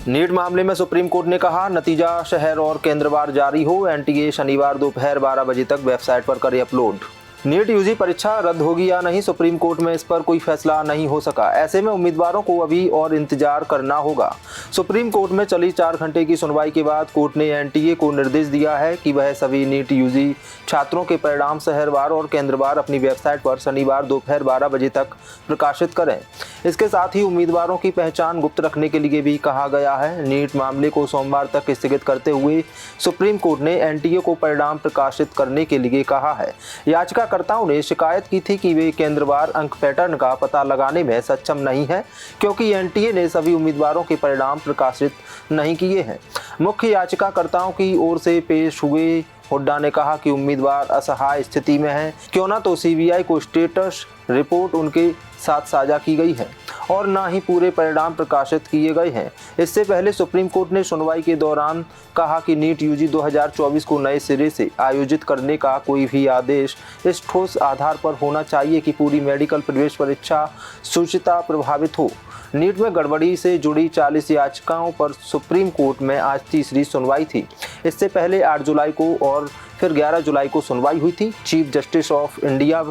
NEET मामले में supreme court ने कहा, नतीजा शहर और केंद्रवार जारी हो। एनटीए शनिवार दोपहर 12 बजे तक वेबसाइट पर करे अपलोड। नीट यूजी परीक्षा रद्द होगी या नहीं, सुप्रीम कोर्ट में इस पर कोई फैसला नहीं हो सका। ऐसे में उम्मीदवारों को अभी और इंतजार करना होगा। सुप्रीम कोर्ट में चली 4 घंटे की सुनवाई के बाद कोर्ट ने एनटीए को निर्देश दिया है कि वह सभी नीट यूजी छात्रों के परिणाम शहरवार और केंद्रवार अपनी वेबसाइट पर शनिवार दोपहर 12 बजे तक प्रकाशित करें। इसके साथ ही उम्मीदवारों की पहचान गुप्त रखने के लिए भी कहा गया है। नीट मामले को सोमवार तक स्थगित करते हुए सुप्रीम कोर्ट ने एनटीए को परिणाम प्रकाशित करने के लिए कहा है। याचिकाकर्ताओं ने शिकायत की थी कि वे केंद्रवार अंक पैटर्न का पता लगाने में सक्षम नहीं है, क्योंकि एनटीए ने सभी उम्मीदवारों के परिणाम प्रकाशित नहीं किए हैं। मुख्य याचिकाकर्ताओं की ओर से पेश हुए हुड्डा ने कहा कि उम्मीदवार असहाय स्थिति में हैं, क्यों ना तो सीबीआई को स्टेटस रिपोर्ट उनके साथ साझा की गई है और ना ही पूरे परिणाम प्रकाशित किए गए हैं। इससे पहले सुप्रीम कोर्ट ने सुनवाई के दौरान कहा कि नीट यूजी 2024 को नए सिरे से आयोजित करने का कोई भी आदेश इस ठोस आधार पर होना चाहिए कि पूरी मेडिकल प्रवेश परीक्षा शुचिता प्रभावित हो। नीट में गड़बड़ी से जुड़ी 40 याचिकाओं पर सुप्रीम कोर्ट में आज तीसरी सुनवाई थी। इससे पहले 8 जुलाई को और फिर 11 जुलाई को सुनवाई हुई थी। Chief justice of India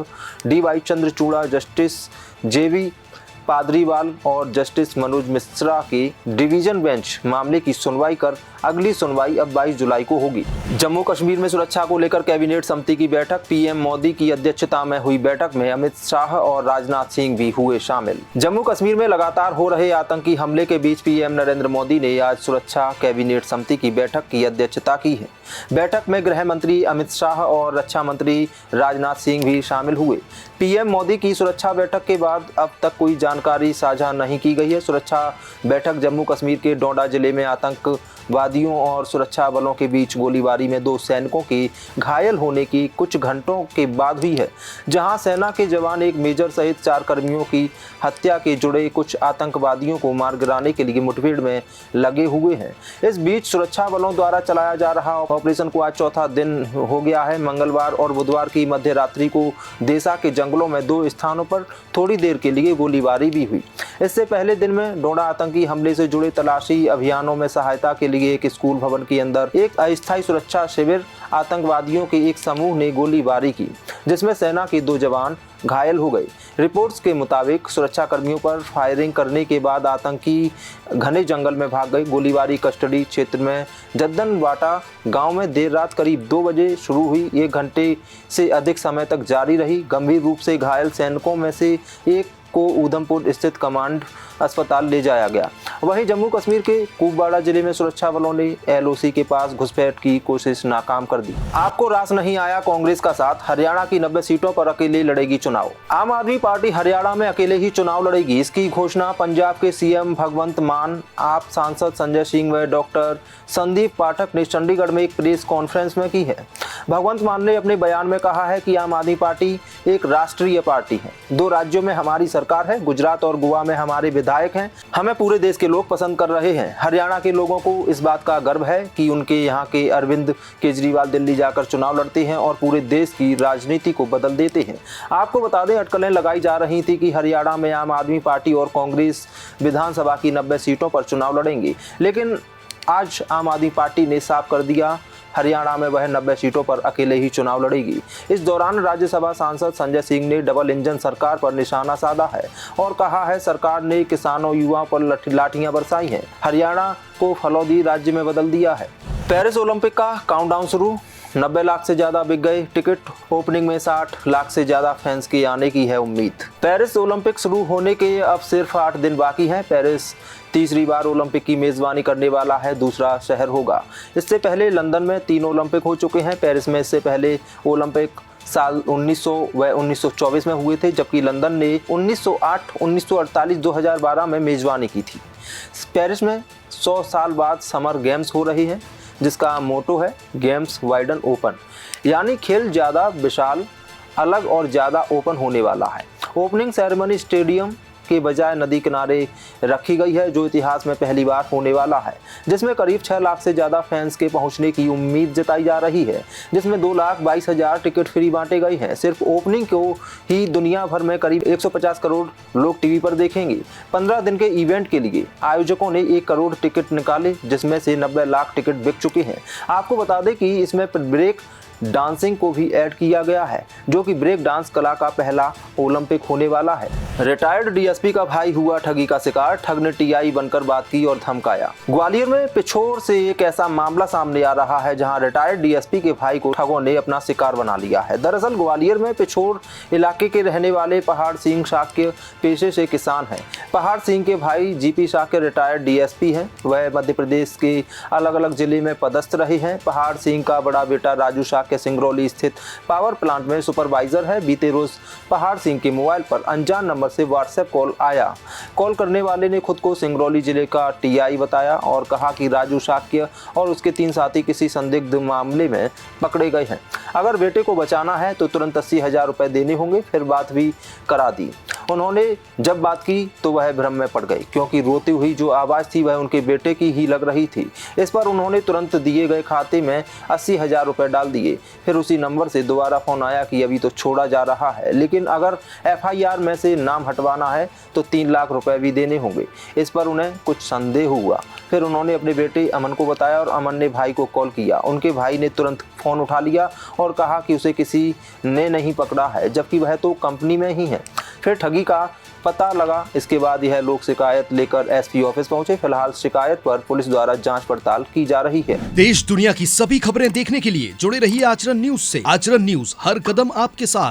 DY Chandrachud, justice JV पादरीवाल और जस्टिस मनोज मिश्रा की डिवीजन बेंच मामले की सुनवाई कर अगली सुनवाई अब 22 जुलाई को होगी। जम्मू कश्मीर में सुरक्षा को लेकर कैबिनेट समिति की बैठक। पीएम मोदी की अध्यक्षता में हुई बैठक में अमित शाह और राजनाथ सिंह भी हुए शामिल। जम्मू कश्मीर में लगातार हो रहे आतंकी हमले के बीच पीएम नरेंद्र मोदी ने आज सुरक्षा कैबिनेट समिति की बैठक की अध्यक्षता की है। बैठक में गृह मंत्री अमित शाह और रक्षा मंत्री राजनाथ सिंह भी शामिल हुए। पीएम मोदी की सुरक्षा बैठक के बाद अब तक कोई जानकारी साझा नहीं की गई है। सुरक्षा बैठक जम्मू कश्मीर के डोडा जिले में आतंकवादियों और सुरक्षा बलों के बीच गोलीबारी में 2 सैनिकों के घायल होने की कुछ घंटों के बाद हुई है, जहां सेना के जवान एक मेजर सहित 4 कर्मियों की हत्या के जुड़े कुछ आतंकवादियों को मार गिराने के लिए मुठभेड़ में लगे हुए हैं। इस बीच सुरक्षा बलों द्वारा चलाया जा रहा ऑपरेशन को आज चौथा दिन हो गया है। मंगलवार और बुधवार की मध्य रात्रि को देसा के जंगलों में 2 स्थानों पर थोड़ी देर के लिए गोलीबारी भी हुई। इससे पहले दिन में डोडा आतंकी हमले से जुड़े तलाशी अभियानों में सहायता के लिए एक स्कूल भवन के अंदर एक अस्थायी सुरक्षा शिविर आतंकवादियों के एक समूह ने गोलीबारी की, जिसमें सेना के 2 जवान घायल हो गए। रिपोर्ट्स के मुताबिक सुरक्षा कर्मियों पर फायरिंग करने के बाद आतंकी घने जंगल में भाग गए। गोलीबारी कस्टडी क्षेत्र में जद्दनवाटा गांव में देर रात करीब 2 बजे शुरू हुई, 1 घंटे से अधिक समय तक जारी रही। गंभीर रूप से घायल सैनिकों में से एक को उधमपुर स्थित कमांड अस्पताल ले जाया गया। वहीं जम्मू कश्मीर के कुपवाड़ा जिले में सुरक्षा बलों ने LOC के पास घुसपैठ की कोशिश नाकाम कर दी। आपको रास नहीं आया कांग्रेस का साथ, हरियाणा की 90 सीटों पर अकेले लड़ेगी चुनाव। आम आदमी पार्टी हरियाणा में अकेले ही चुनाव लड़ेगी। इसकी घोषणा पंजाब के CM भगवंत मान, आप सांसद संजय सिंह व डॉक्टर संदीप पाठक ने चंडीगढ़ में एक प्रेस कॉन्फ्रेंस में की है। भगवंत मान ने अपने बयान में कहा है कि आम आदमी पार्टी एक राष्ट्रीय पार्टी है। 2 राज्यों में हमारी सरकार है, गुजरात और गोवा में हमारे विधायक हैं। हमें पूरे देश के लोग पसंद कर रहे हैं। हरियाणा के लोगों को इस बात का गर्व है कि उनके यहाँ के अरविंद केजरीवाल दिल्ली जाकर चुनाव लड़ते हैं और पूरे देश की राजनीति को बदल देते हैं। आपको बता दें, अटकलें लगाई जा रही थी कि हरियाणा में आम आदमी पार्टी और कांग्रेस विधानसभा की 90 सीटों पर चुनाव लड़ेंगे, लेकिन आज आम आदमी पार्टी ने साफ कर दिया हरियाणा में वह 90 सीटों पर अकेले ही चुनाव लड़ेगी। इस दौरान राज्यसभा सांसद संजय सिंह ने डबल इंजन सरकार पर निशाना साधा है और कहा है सरकार ने किसानों युवाओं पर लाठियां बरसाई हैं। हरियाणा को फलौदी राज्य में बदल दिया है। पेरिस ओलंपिक का काउंटडाउन शुरू। 90 लाख से ज्यादा बिक गए टिकट। ओपनिंग में 60 लाख से ज्यादा फैंस के आने की है उम्मीद। पेरिस ओलंपिक शुरू होने के अब सिर्फ 8 दिन बाकी हैं। पेरिस तीसरी बार ओलंपिक की मेजबानी करने वाला है, दूसरा शहर होगा। इससे पहले लंदन में 3 ओलंपिक हो चुके हैं। पेरिस में इससे पहले ओलंपिक साल 1900 व 1924 में हुए थे, जबकि लंदन ने 1908, 1948, 2012 में मेजबानी की थी। पेरिस में 100 साल बाद समर गेम्स हो रही है, जिसका मोटो है गेम्स वाइडन ओपन, यानी खेल ज़्यादा विशाल, अलग और ज़्यादा ओपन होने वाला है। ओपनिंग सेरेमनी स्टेडियम के बजाय नदी किनारे रखी गई है, जो इतिहास में पहली बार होने वाला है, जिसमें करीब 6 लाख से ज़्यादा फैंस के पहुंचने की उम्मीद जताई जा रही है, जिसमें 2,22,000 टिकट फ्री बांटे गए हैं। सिर्फ ओपनिंग को ही दुनिया भर में करीब 150 करोड़ लोग टीवी पर देखेंगे। 15 दिन के इवेंट के लिए आयोजकों ने 1 करोड़ टिकट निकाले, जिसमें से 90 लाख टिकट बिक चुके हैं। आपको बता दें कि इसमें ब्रेक डांसिंग को भी ऐड किया गया है, जो कि ब्रेक डांस कला का पहला ओलंपिक होने वाला है। रिटायर्ड डीएसपी का भाई हुआ ठगी का शिकार, ठग ने टीआई बनकर बात की और धमकाया। ग्वालियर में पिछोर से एक ऐसा मामला सामने आ रहा है जहां रिटायर्ड डीएसपी के भाई को ठगों ने अपना शिकार बना लिया है। दरअसल ग्वालियर में पिछोर इलाके के रहने वाले पहाड़ सिंह शाक्य पेशे से किसान हैं। पहाड़ सिंह के भाई जीपी शाक्य रिटायर्ड डीएसपी हैं। वह मध्य प्रदेश के अलग अलग जिले में पदस्थ रहे हैं। पहाड़ सिंह का बड़ा बेटा राजू शाक्य सिंगरौली स्थित पावर प्लांट में सुपरवाइजर है। बीते रोज पहाड़ सिंह के मोबाइल पर अनजान नंबर से व्हाट्सएप कॉल आया। कॉल करने वाले ने खुद को सिंगरौली जिले का टीआई बताया और कहा कि राजू शाक्य और उसके 3 साथी किसी संदिग्ध मामले में पकड़े गए हैं। अगर बेटे को बचाना है तो तुरंत 80,000 रुपए देने होंगे। फिर बात भी करा दी। उन्होंने जब बात की तो वह भ्रम में पड़ गई, क्योंकि रोती हुई जो आवाज़ थी वह उनके बेटे की ही लग रही थी। इस पर उन्होंने तुरंत दिए गए खाते में 80,000 रुपए डाल दिए। फिर उसी नंबर से दोबारा फ़ोन आया कि अभी तो छोड़ा जा रहा है, लेकिन अगर एफआईआर में से नाम हटवाना है तो 3 लाख रुपए भी देने होंगे। इस पर उन्हें कुछ संदेह हुआ। फिर उन्होंने अपने बेटे अमन को बताया और अमन ने भाई को कॉल किया। उनके भाई ने तुरंत फ़ोन उठा लिया और कहा कि उसे किसी ने नहीं पकड़ा है, जबकि वह तो कंपनी में ही है। फिर ठगी का पता लगा। इसके बाद यह लोग शिकायत लेकर एसपी ऑफिस पहुंचे। फिलहाल शिकायत पर पुलिस द्वारा जांच पड़ताल की जा रही है। देश दुनिया की सभी खबरें देखने के लिए जुड़े रहिए आचरण न्यूज से। आचरण न्यूज, हर कदम आपके साथ।